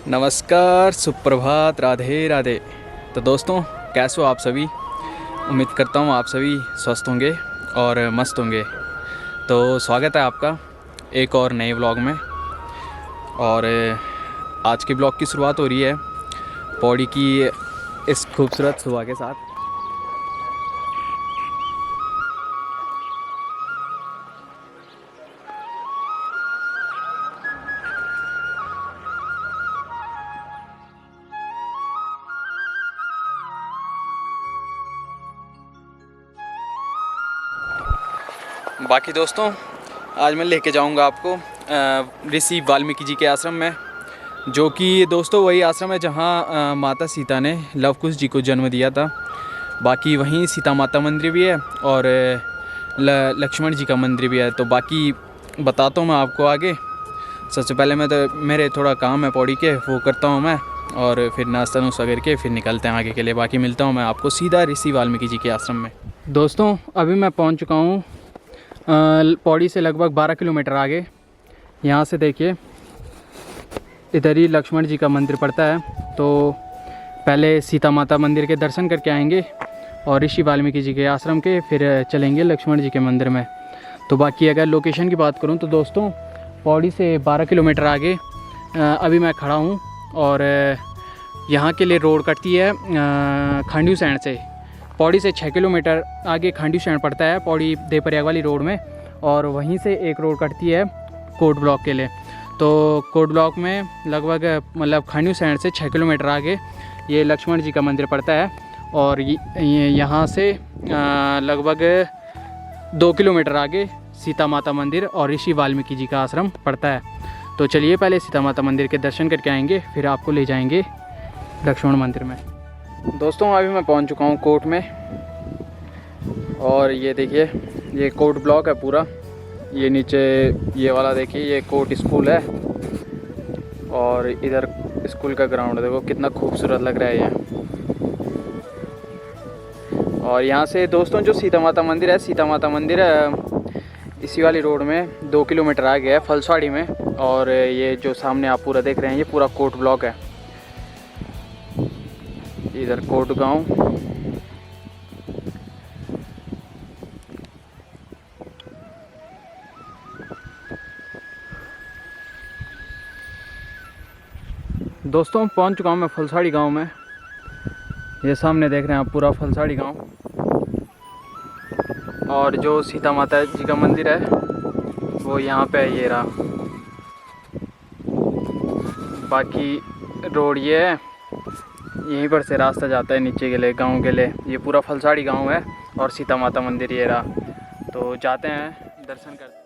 नमस्कार, सुप्रभात, राधे राधे। तो दोस्तों, कैसे हो आप सभी? उम्मीद करता हूँ आप सभी स्वस्थ होंगे और मस्त होंगे। तो स्वागत है आपका एक और नए व्लॉग में। और आज के ब्लॉग की शुरुआत हो रही है पौड़ी की इस खूबसूरत सुबह के साथ। बाकी दोस्तों, आज मैं लेके जाऊंगा आपको ऋषि वाल्मीकि जी के आश्रम में, जो कि दोस्तों वही आश्रम है जहां माता सीता ने लव कुश जी को जन्म दिया था। बाकी वहीं सीता माता मंदिर भी है और लक्ष्मण जी का मंदिर भी है। तो बाकी बताता हूँ मैं आपको आगे। सबसे पहले मैं तो मेरे थोड़ा काम है पौड़ी के, वो करता हूँ मैं, और फिर नाश्ता नुश्ता करके फिर निकलते हैं आगे के लिए। बाकी मिलता हूँ मैं आपको सीधा ऋषि वाल्मीकि जी के आश्रम में। दोस्तों, अभी मैं पहुँच चुका हूँ पौड़ी से लगभग 12 किलोमीटर आगे। यहाँ से देखिए, इधर ही लक्ष्मण जी का मंदिर पड़ता है। तो पहले सीता माता मंदिर के दर्शन करके आएंगे और ऋषि वाल्मीकि जी के आश्रम के, फिर चलेंगे लक्ष्मण जी के मंदिर में। तो बाकी अगर लोकेशन की बात करूँ तो दोस्तों, पौड़ी से 12 किलोमीटर आगे अभी मैं खड़ा हूँ और यहाँ के लिए रोड कटती है खांड्यू सैंड से। पौड़ी से 6 किलोमीटर आगे खांड्यू सैंड पड़ता है पौड़ी देवप्रयाग वाली रोड में, और वहीं से एक रोड कटती है कोट ब्लॉक के लिए। तो कोट ब्लॉक में लगभग मतलब खांड्यू सैंड से 6 किलोमीटर आगे ये लक्ष्मण जी का मंदिर पड़ता है, और यहाँ से लगभग 2 किलोमीटर आगे सीता माता मंदिर और ऋषि वाल्मीकि जी का आश्रम पड़ता है। तो चलिए पहले सीता माता मंदिर के दर्शन करके आएंगे, फिर आपको ले जाएंगे लक्ष्मण मंदिर में। दोस्तों, अभी मैं पहुंच चुका हूं कोट में, और ये देखिए ये कोट ब्लॉक है पूरा। ये नीचे ये वाला देखिए, ये कोट स्कूल है, और इधर स्कूल का ग्राउंड देखो कितना खूबसूरत लग रहा है ये। और यहाँ से दोस्तों जो सीता माता मंदिर है, सीता माता मंदिर इसी वाली रोड में 2 किलोमीटर आगे है फलसाड़ी में। और ये जो सामने आप पूरा देख रहे हैं ये पूरा कोट ब्लॉक है। इधर कोट गांव। दोस्तों, पहुंच चुका हूं मैं फलसाड़ी गांव में। ये सामने देख रहे हैं आप पूरा फलसाड़ी गांव, और जो सीता माता जी का मंदिर है वो यहाँ पे है, ये रहा। बाकी रोड ये है, यहीं पर से रास्ता जाता है नीचे के लिए, गांव के लिए। ये पूरा फलसाड़ी गांव है और सीता माता मंदिर ये रहा। तो जाते हैं, दर्शन करते हैं।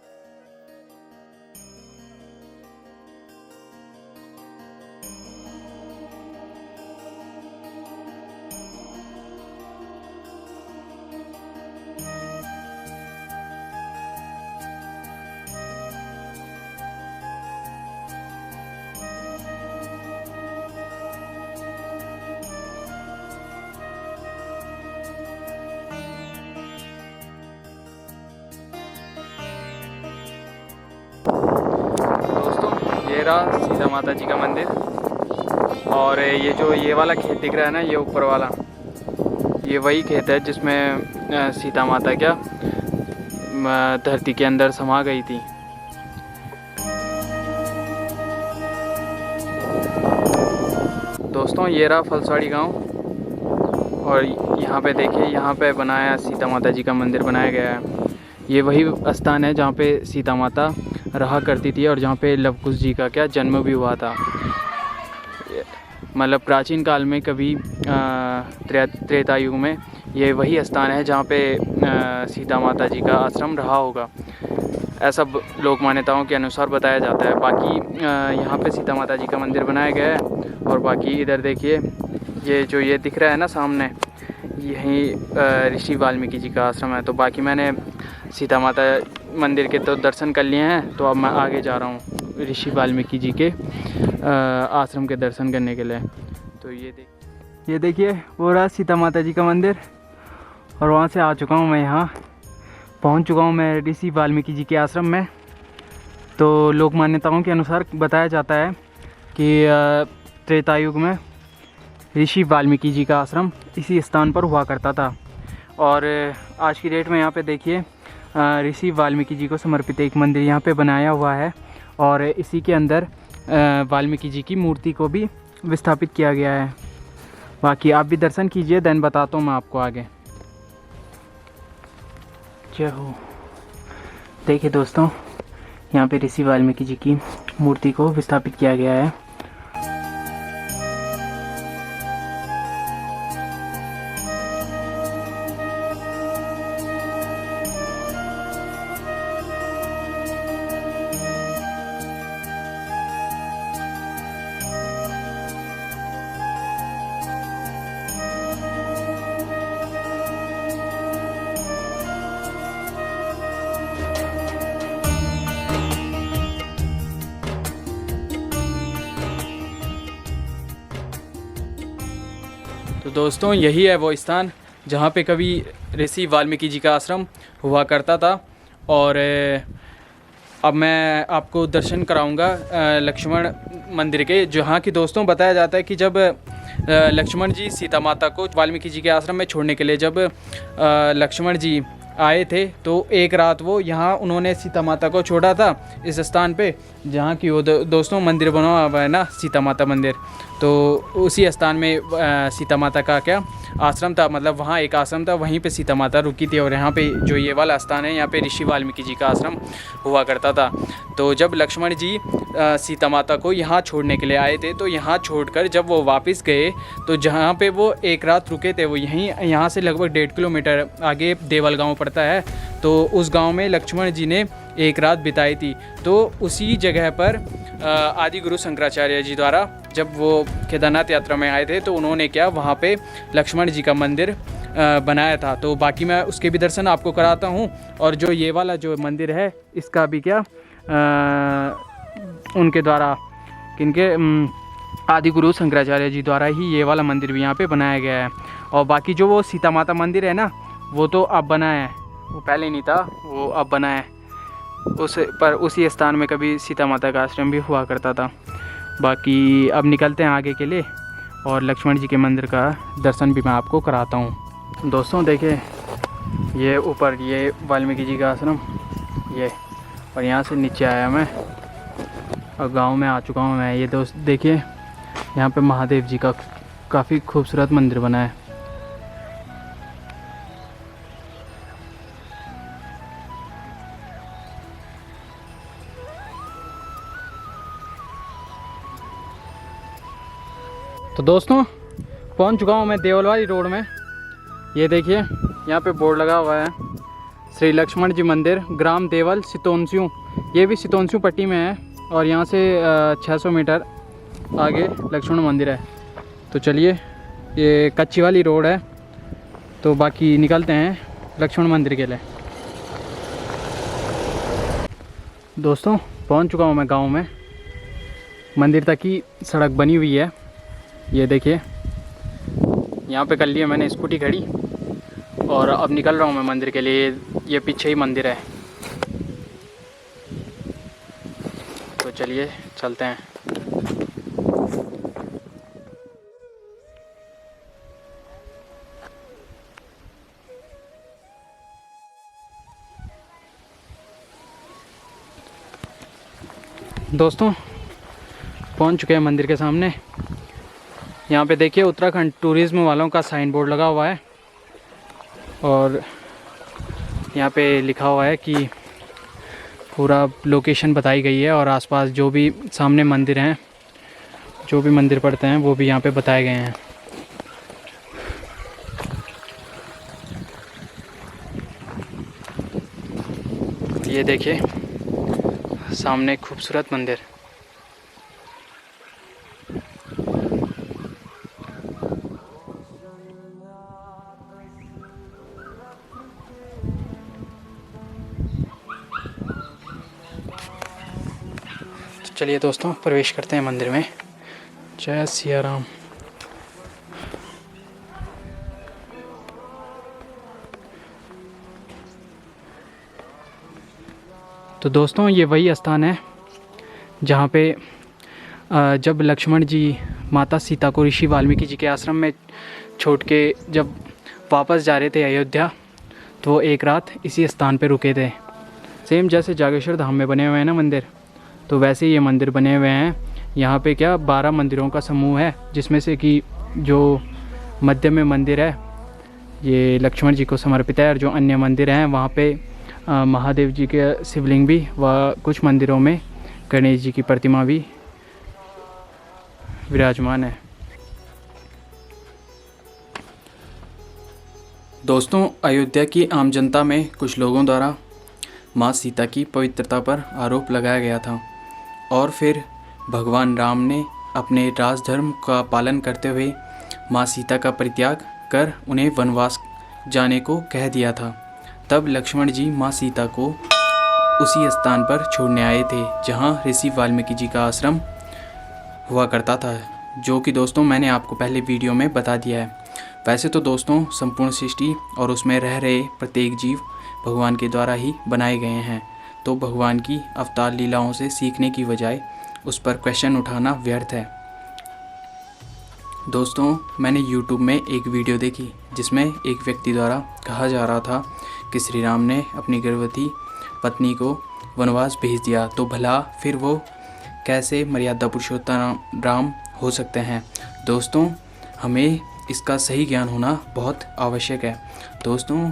ये रहा सीता माता जी का मंदिर। और ये जो ये वाला खेत दिख रहा है ना, ये ऊपर वाला, ये वही खेत है जिसमें सीता माता क्या धरती के अंदर समा गई थी। दोस्तों, ये रहा फलसाड़ी गांव, और यहाँ पे देखिए, यहाँ पे बनाया सीता माता जी का मंदिर बनाया गया है। ये वही स्थान है जहाँ पे सीता माता रहा करती थी और जहाँ पे लव कुश जी का क्या जन्म भी हुआ था। मतलब प्राचीन काल में कभी त्रेता युग में ये वही स्थान है जहाँ पे सीता माता जी का आश्रम रहा होगा, ऐसा लोक मान्यताओं के अनुसार बताया जाता है। बाकी यहाँ पे सीता माता जी का मंदिर बनाया गया है। और बाकी इधर देखिए, ये जो ये दिख रहा है ना सामने, यहीं ऋषि वाल्मीकि जी का आश्रम है। तो बाकी मैंने सीता माता मंदिर के तो दर्शन कर लिए हैं, तो अब मैं आगे जा रहा हूँ ऋषि वाल्मीकि जी के आश्रम के दर्शन करने के लिए। तो ये देखिए वो रहा सीता माता जी का मंदिर, और वहाँ से आ चुका हूँ मैं, यहाँ पहुँच चुका हूँ मैं ऋषि वाल्मीकि जी के आश्रम में। तो लोक मान्यताओं के अनुसार बताया जाता है कि त्रेतायुग में ऋषि वाल्मीकि जी का आश्रम इसी स्थान पर हुआ करता था। और आज की डेट में यहाँ पे देखिए ऋषि वाल्मीकि जी को समर्पित एक मंदिर यहाँ पे बनाया हुआ है और इसी के अंदर वाल्मीकि जी की मूर्ति को भी विस्थापित किया गया है। बाकी आप भी दर्शन कीजिए, देन बताता हूँ मैं आपको आगे। जय हो। देखिए दोस्तों, यहाँ पे ऋषि वाल्मीकि जी की मूर्ति को विस्थापित किया गया है। तो दोस्तों, यही है वो स्थान जहाँ पे कभी ऋषि वाल्मीकि जी का आश्रम हुआ करता था। और अब मैं आपको दर्शन कराऊंगा लक्ष्मण मंदिर के, जहाँ की दोस्तों बताया जाता है कि जब लक्ष्मण जी सीता माता को वाल्मीकि जी के आश्रम में छोड़ने के लिए जब लक्ष्मण जी आए थे तो एक रात वो यहाँ उन्होंने सीता माता को छोड़ा था इस स्थान पे, जहाँ की वो दोस्तों मंदिर बना हुआ है ना, सीता माता मंदिर। तो उसी स्थान में सीता माता का क्या आश्रम था, मतलब वहाँ एक आश्रम था, वहीं पे सीता माता रुकी थी। और यहाँ पे जो ये वाला स्थान है, यहाँ पे ऋषि वाल्मीकि जी का आश्रम हुआ करता था। तो जब लक्ष्मण जी सीता माता को यहाँ छोड़ने के लिए आए थे तो यहाँ छोड़कर जब वो वापस गए तो जहाँ पे वो एक रात रुके थे वो यहाँ से लगभग 1.5 किलोमीटर आगे देवल गाँव पड़ता है। तो उस गाँव में लक्ष्मण जी ने एक रात बिताई थी। तो उसी जगह पर आदि गुरु शंकराचार्य जी द्वारा जब वो केदारनाथ यात्रा में आए थे तो उन्होंने क्या वहाँ पे लक्ष्मण जी का मंदिर बनाया था। तो बाकी मैं उसके भी दर्शन आपको कराता हूँ। और जो ये वाला जो मंदिर है इसका भी क्या उनके द्वारा किनके आदि गुरु शंकराचार्य जी द्वारा ही ये वाला मंदिर भी यहाँ पे बनाया गया है। और बाकी जो वो सीता माता मंदिर है ना, वो तो अब बना है, वो पहले नहीं था, वो अब बना है। उसी स्थान में कभी सीता माता का आश्रम भी हुआ करता था। बाकी अब निकलते हैं आगे के लिए और लक्ष्मण जी के मंदिर का दर्शन भी मैं आपको कराता हूँ। दोस्तों देखिए, ये ऊपर ये वाल्मीकि जी का आश्रम ये, और यहाँ से नीचे आया मैं और गांव में आ चुका हूँ मैं। ये दोस्त देखिए, यहाँ पे महादेव जी का काफ़ी खूबसूरत मंदिर बना है। तो दोस्तों, पहुंच चुका हूं मैं देवलवाड़ी रोड में। ये देखिए, यहाँ पे बोर्ड लगा हुआ है श्री लक्ष्मण जी मंदिर, ग्राम देवल, सितोंस्यू। ये भी सितोंस्यू पट्टी में है और यहाँ से 600 मीटर आगे लक्ष्मण मंदिर है। तो चलिए, ये कच्ची वाली रोड है, तो बाकी निकलते हैं लक्ष्मण मंदिर के लिए। दोस्तों, पहुँच चुका हूँ मैं गाँव में। मंदिर तक की सड़क बनी हुई है। ये देखिए, यहाँ पे कर लिया मैंने स्कूटी खड़ी और अब निकल रहा हूँ मैं मंदिर के लिए। ये पीछे ही मंदिर है, तो चलिए चलते हैं। दोस्तों, पहुँच चुके हैं मंदिर के सामने। यहाँ पे देखिए, उत्तराखंड टूरिज़्म वालों का साइन बोर्ड लगा हुआ है और यहाँ पे लिखा हुआ है कि पूरा लोकेशन बताई गई है और आसपास जो भी सामने मंदिर हैं, जो भी मंदिर पड़ते हैं, वो भी यहाँ पे बताए गए हैं। ये देखिए सामने खूबसूरत मंदिर। चलिए दोस्तों, प्रवेश करते हैं मंदिर में। जय सिया राम। तो दोस्तों, ये वही स्थान है जहाँ पे जब लक्ष्मण जी माता सीता को ऋषि वाल्मीकि जी के आश्रम में छोड़ के जब वापस जा रहे थे अयोध्या, तो वो एक रात इसी स्थान पे रुके थे। सेम जैसे जागेश्वर धाम में बने हुए हैं ना मंदिर, तो वैसे ही ये मंदिर बने हुए हैं। यहाँ पे क्या 12 मंदिरों का समूह है, जिसमें से कि जो मध्य में मंदिर है ये लक्ष्मण जी को समर्पित है, और जो अन्य मंदिर हैं वहाँ पे महादेव जी के शिवलिंग भी, व कुछ मंदिरों में गणेश जी की प्रतिमा भी विराजमान है। दोस्तों, अयोध्या की आम जनता में कुछ लोगों द्वारा माँ सीता की पवित्रता पर आरोप लगाया गया था, और फिर भगवान राम ने अपने राजधर्म का पालन करते हुए माँ सीता का परित्याग कर उन्हें वनवास जाने को कह दिया था। तब लक्ष्मण जी माँ सीता को उसी स्थान पर छोड़ने आए थे जहाँ ऋषि वाल्मीकि जी का आश्रम हुआ करता था, जो कि दोस्तों मैंने आपको पहले वीडियो में बता दिया है। वैसे तो दोस्तों संपूर्ण सृष्टि और उसमें रह रहे प्रत्येक जीव भगवान के द्वारा ही बनाए गए हैं, तो भगवान की अवतार लीलाओं से सीखने की बजाय उस पर क्वेश्चन उठाना व्यर्थ है। दोस्तों, मैंने YouTube में एक वीडियो देखी जिसमें एक व्यक्ति द्वारा कहा जा रहा था कि श्री राम ने अपनी गर्भवती पत्नी को वनवास भेज दिया, तो भला फिर वो कैसे मर्यादा पुरुषोत्तम राम हो सकते हैं। दोस्तों, हमें इसका सही ज्ञान होना बहुत आवश्यक है। दोस्तों,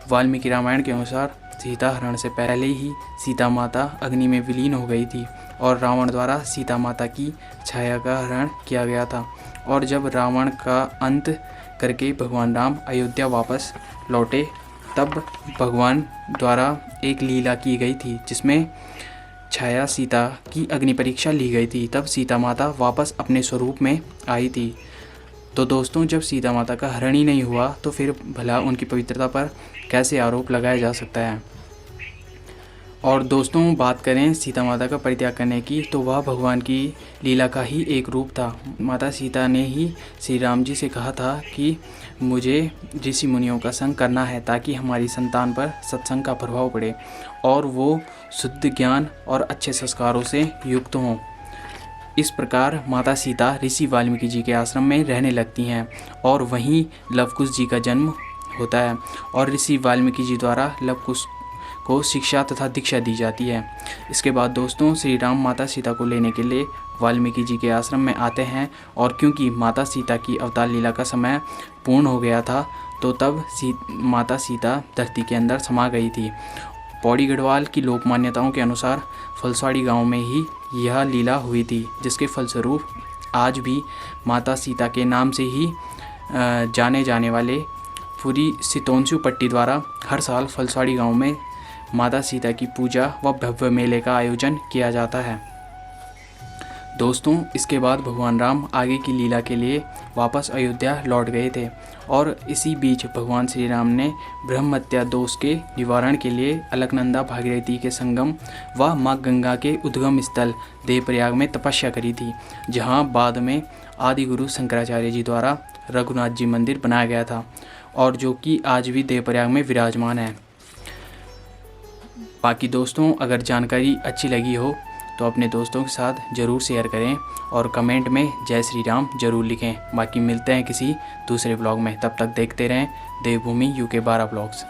वाल्मीकि रामायण के अनुसार सीता हरण से पहले ही सीता माता अग्नि में विलीन हो गई थी, और रावण द्वारा सीता माता की छाया का हरण किया गया था। और जब रावण का अंत करके भगवान राम अयोध्या वापस लौटे, तब भगवान द्वारा एक लीला की गई थी जिसमें छाया सीता की अग्नि परीक्षा ली गई थी। तब सीता माता वापस अपने स्वरूप में आई थी। तो दोस्तों, जब सीता माता का हरण ही नहीं हुआ, तो फिर भला उनकी पवित्रता पर कैसे आरोप लगाया जा सकता है। और दोस्तों, बात करें सीता माता का परित्याग करने की, तो वह भगवान की लीला का ही एक रूप था। माता सीता ने ही श्री राम जी से कहा था कि मुझे ऋषि मुनियों का संग करना है, ताकि हमारी संतान पर सत्संग का प्रभाव पड़े और वो शुद्ध ज्ञान और अच्छे संस्कारों से युक्त हों। इस प्रकार माता सीता ऋषि वाल्मीकि जी के आश्रम में रहने लगती हैं, और वहीं लवकुश जी का जन्म होता है, और ऋषि वाल्मीकि जी द्वारा लवकुश को शिक्षा तथा दीक्षा दी जाती है। इसके बाद दोस्तों, श्री राम माता सीता को लेने के लिए वाल्मीकि जी के आश्रम में आते हैं, और क्योंकि माता सीता की अवतार लीला का समय पूर्ण हो गया था, तो तब माता सीता धरती के अंदर समा गई थी। पौड़ी गढ़वाल की लोक मान्यताओं के अनुसार फलसाड़ी गांव में ही यह लीला हुई थी, जिसके फलस्वरूप आज भी माता सीता के नाम से ही जाने जाने वाले पूरी सितोंसू पट्टी द्वारा हर साल फलसाड़ी गांव में माता सीता की पूजा व भव्य मेले का आयोजन किया जाता है। दोस्तों, इसके बाद भगवान राम आगे की लीला के लिए वापस अयोध्या लौट गए थे, और इसी बीच भगवान श्री राम ने ब्रह्महत्या दोष के निवारण के लिए अलकनंदा भागीरथी के संगम व माँ गंगा के उद्गम स्थल देवप्रयाग में तपस्या करी थी, जहाँ बाद में आदि गुरु शंकराचार्य जी द्वारा रघुनाथ जी मंदिर बनाया गया था, और जो कि आज भी देवप्रयाग में विराजमान है। बाकी दोस्तों, अगर जानकारी अच्छी लगी हो तो अपने दोस्तों के साथ ज़रूर शेयर करें, और कमेंट में जय श्री राम ज़रूर लिखें। बाकी मिलते हैं किसी दूसरे ब्लॉग में, तब तक देखते रहें देवभूमि UK 12 ब्लॉग्स।